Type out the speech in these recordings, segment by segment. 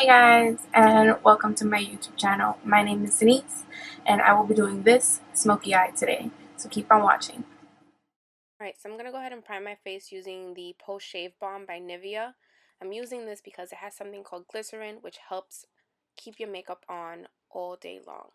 Hi guys, and welcome to my YouTube channel. My name is Denise, and I will be doing this smoky eye today, so keep on watching. Alright, so I'm going to go ahead and prime my face using the Post Shave Balm by NIVEA. I'm using this because it has something called glycerin, which helps keep your makeup on all day long.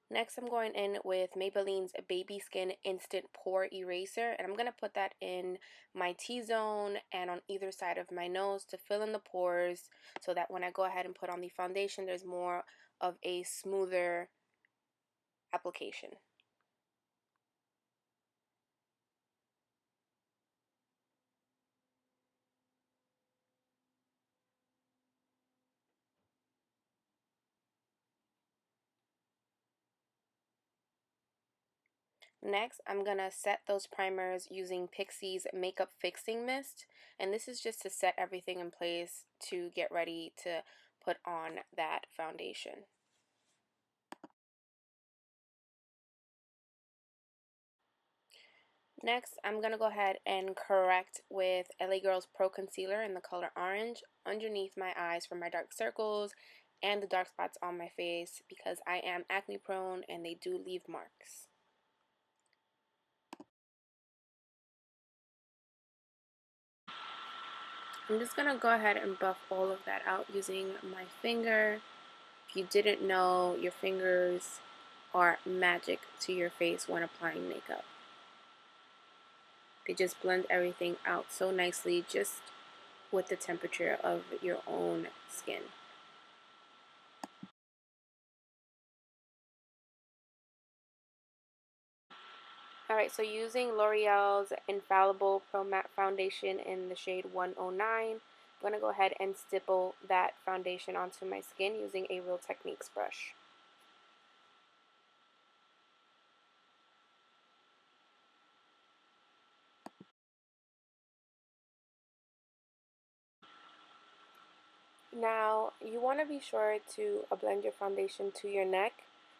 Next, I'm going in with Maybelline's Baby Skin Instant Pore Eraser, and I'm going to put that in my T-zone and on either side of my nose to fill in the pores so that when I go ahead and put on the foundation, there's more of a smoother application. Next, I'm going to set those primers using PIXI's Makeup Fixing Mist. And this is just to set everything in place to get ready to put on that foundation. Next, I'm going to go ahead and correct with LA Girl's Pro Concealer in the color Orange underneath my eyes for my dark circles and the dark spots on my face because I am acne prone and they do leave marks. I'm just going to go ahead and buff all of that out using my finger. If you didn't know, your fingers are magic to your face when applying makeup. They just blend everything out so nicely just with the temperature of your own skin. Alright, so using L'Oreal's Infallible Pro Matte Foundation in the shade 109, I'm going to go ahead and stipple that foundation onto my skin using a Real Techniques brush. Now, you want to be sure to blend your foundation to your neck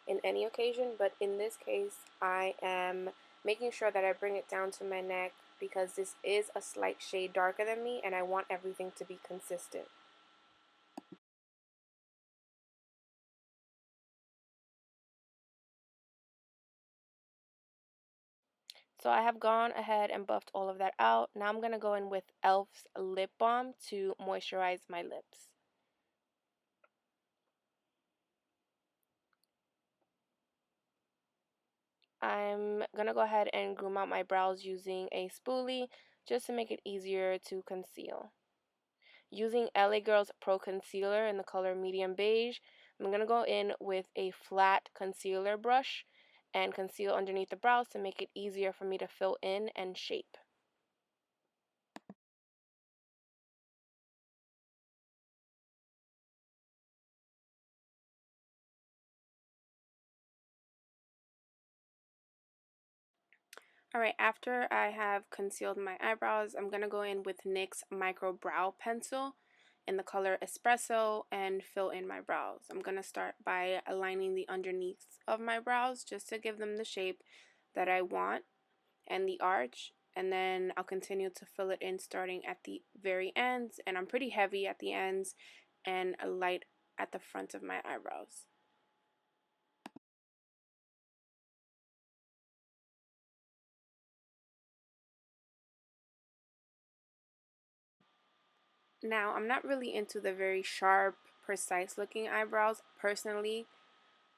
in any occasion, but in this case, I am making sure that I bring it down to my neck because this is a slight shade darker than me and I want everything to be consistent. So I have gone ahead and buffed all of that out. Now I'm going to go in with e.l.f.'s lip balm to moisturize my lips. I'm going to go ahead and groom out my brows using a spoolie just to make it easier to conceal. Using LA Girl's Pro Concealer in the color Medium Beige, I'm going to go in with a flat concealer brush and conceal underneath the brows to make it easier for me to fill in and shape. Alright, after I have concealed my eyebrows, I'm going to go in with NYX Micro Brow Pencil in the color Espresso and fill in my brows. I'm going to start by aligning the underneath of my brows just to give them the shape that I want and the arch, and then I'll continue to fill it in starting at the very ends, and I'm pretty heavy at the ends and light at the front of my eyebrows. Now, I'm not really into the very sharp, precise looking eyebrows personally.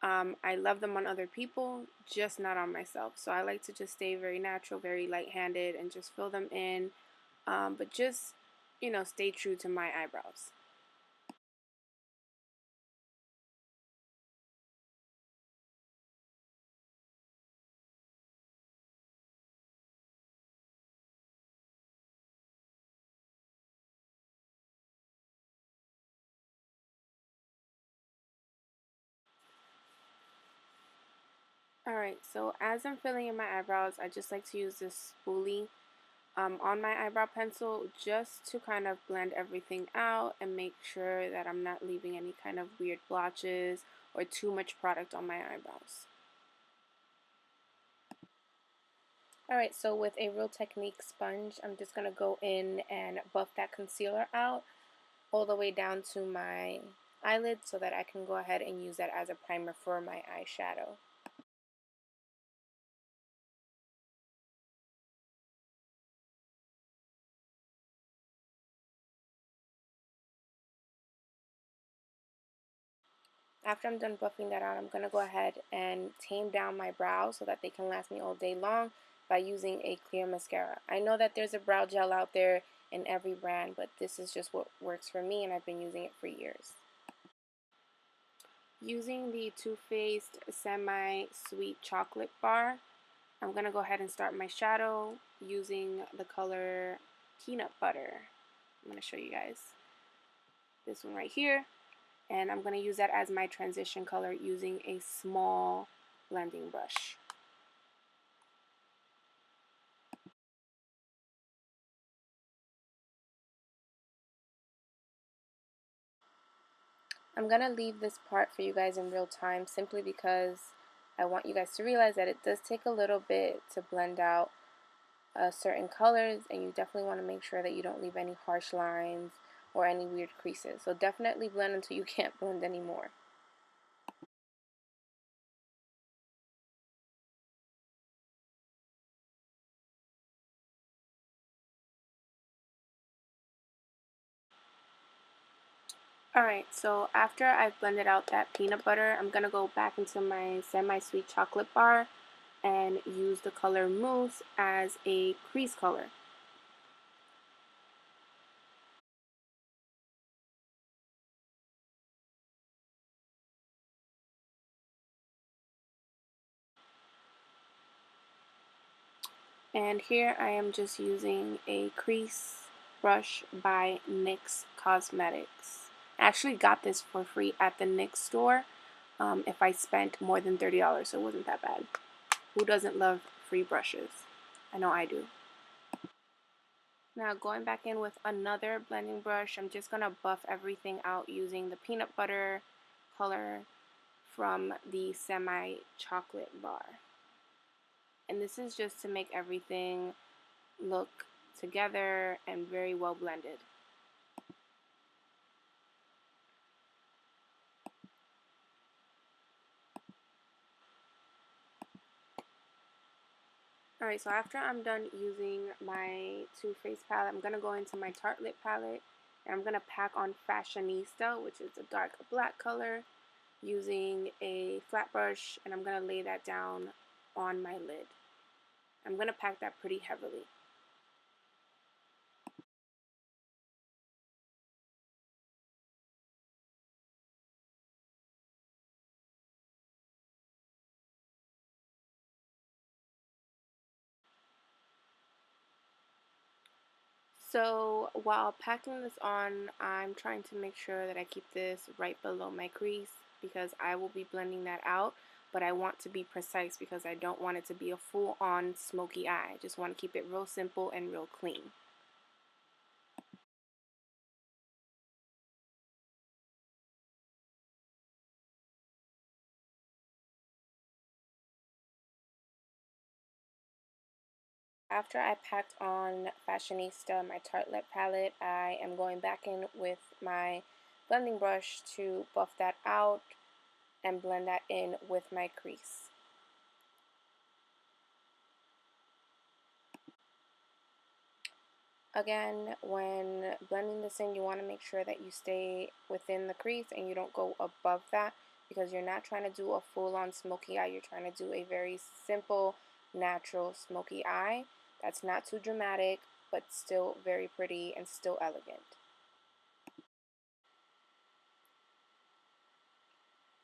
I love them on other people, just not on myself. So I like to just stay very natural, very light-handed, and just fill them in, but just, stay true to my eyebrows. Alright, so as I'm filling in my eyebrows, I just like to use this spoolie on my eyebrow pencil just to kind of blend everything out and make sure that I'm not leaving any kind of weird blotches or too much product on my eyebrows. Alright, so with a Real Technique sponge, I'm just going to go in and buff that concealer out all the way down to my eyelid so that I can go ahead and use that as a primer for my eyeshadow. After I'm done buffing that out, I'm going to go ahead and tame down my brows so that they can last me all day long by using a clear mascara. I know that there's a brow gel out there in every brand, but this is just what works for me, and I've been using it for years. Using the Too Faced Semi-Sweet Chocolate Bar, I'm going to go ahead and start my shadow using the color Peanut Butter. I'm going to show you guys this one right here. And I'm going to use that as my transition color using a small blending brush. I'm going to leave this part for you guys in real time simply because I want you guys to realize that it does take a little bit to blend out certain colors, and you definitely want to make sure that you don't leave any harsh lines or any weird creases. So definitely blend until you can't blend anymore. Alright, so after I've blended out that peanut butter, I'm going to go back into my semi-sweet chocolate bar and use the color Mousse as a crease color. And here I am just using a crease brush by NYX Cosmetics. I actually got this for free at the NYX store if I spent more than $30, so it wasn't that bad. Who doesn't love free brushes? I know I do. Now going back in with another blending brush, I'm just going to buff everything out using the peanut butter color from the semi-chocolate bar. And this is just to make everything look together and very well blended. Alright, so after I'm done using my Too Faced palette, I'm going to go into my Tartlete palette, and I'm going to pack on Fashionista, which is a dark black color, using a flat brush, and I'm going to lay that down on my lid. I'm going to pack that pretty heavily. So while packing this on, I'm trying to make sure that I keep this right below my crease because I will be blending that out, but I want to be precise because I don't want it to be a full-on smoky eye. I just want to keep it real simple and real clean. After I packed on Fashionista, my Tartelette palette, I am going back in with my blending brush to buff that out and blend that in with my crease. Again, when blending this in, you want to make sure that you stay within the crease and you don't go above that because you're not trying to do a full-on smoky eye. You're trying to do a very simple, natural smoky eye that's not too dramatic, but still very pretty and still elegant.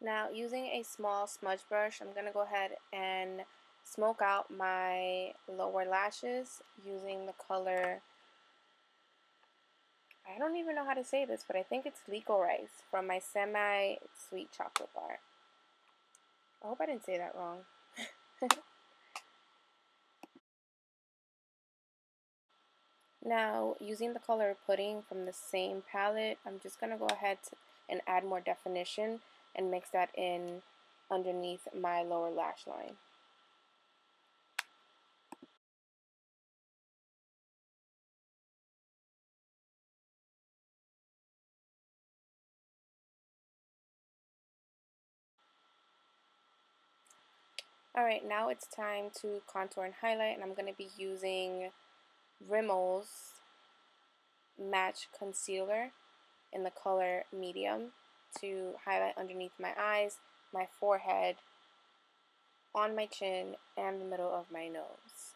Now, using a small smudge brush, I'm going to go ahead and smoke out my lower lashes using the color, I don't even know how to say this, but I think it's Licorice from my semi-sweet chocolate bar. I hope I didn't say that wrong. Now, using the color Pudding from the same palette, I'm just going to go ahead and add more definition and mix that in underneath my lower lash line. Alright, now it's time to contour and highlight, and I'm going to be using RiMMEL's Match Concealer in the color medium to highlight underneath my eyes, my forehead, on my chin, and the middle of my nose.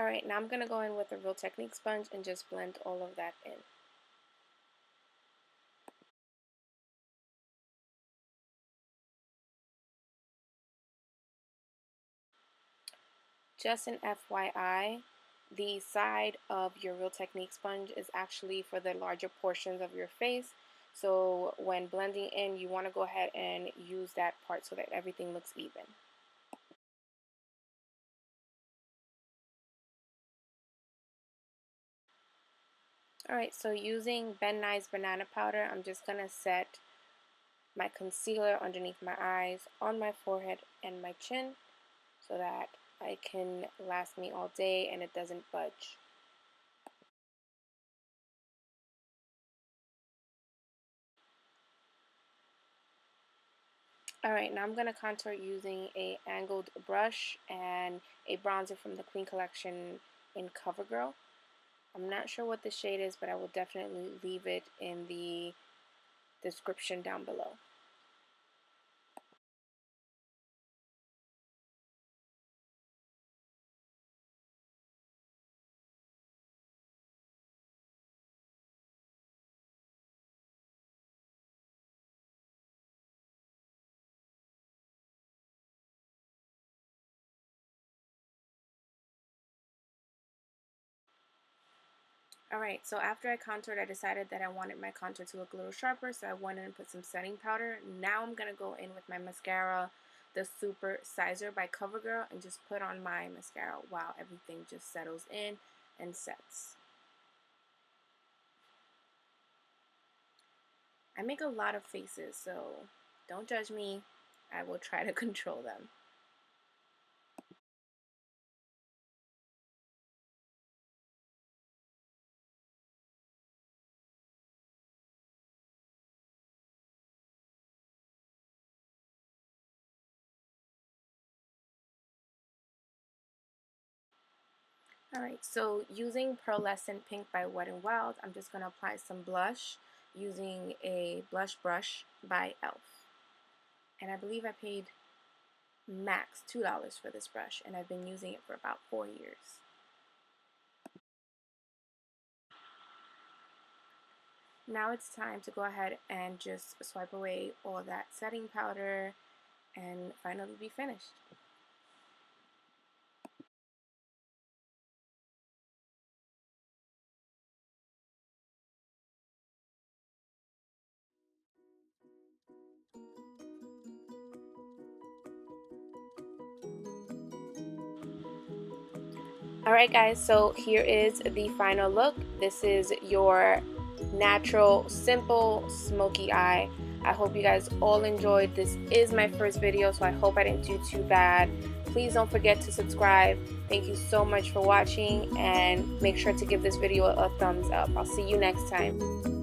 Alright, now I'm going to go in with a Real Technique sponge and just blend all of that in. Just an FYI, the side of your Real Technique sponge is actually for the larger portions of your face. So when blending in, you want to go ahead and use that part so that everything looks even. Alright, so using Ben Nye's banana powder, I'm just going to set my concealer underneath my eyes, on my forehead, and my chin so that it can last me all day and it doesn't budge. Alright, now I'm going to contour using a angled brush and a bronzer from the Queen collection in CoverGirl. I'm not sure what the shade is, but I will definitely leave it in the description down below. Alright, so after I contoured, I decided that I wanted my contour to look a little sharper, so I went in and put some setting powder. Now I'm going to go in with my mascara, the Super Sizer by CoverGirl, and just put on my mascara while everything just settles in and sets. I make a lot of faces, so don't judge me. I will try to control them. Alright, so using Pearlescent Pink by Wet and Wild, I'm just going to apply some blush using a blush brush by e.l.f. And I believe I paid max $2 for this brush, and I've been using it for about 4 years. Now it's time to go ahead and just swipe away all that setting powder and finally be finished. Alright guys, so here is the final look. This is your natural, simple, smoky eye. I hope you guys all enjoyed. This is my first video, so I hope I didn't do too bad. Please don't forget to subscribe. Thank you so much for watching, and make sure to give this video a thumbs up. I'll see you next time.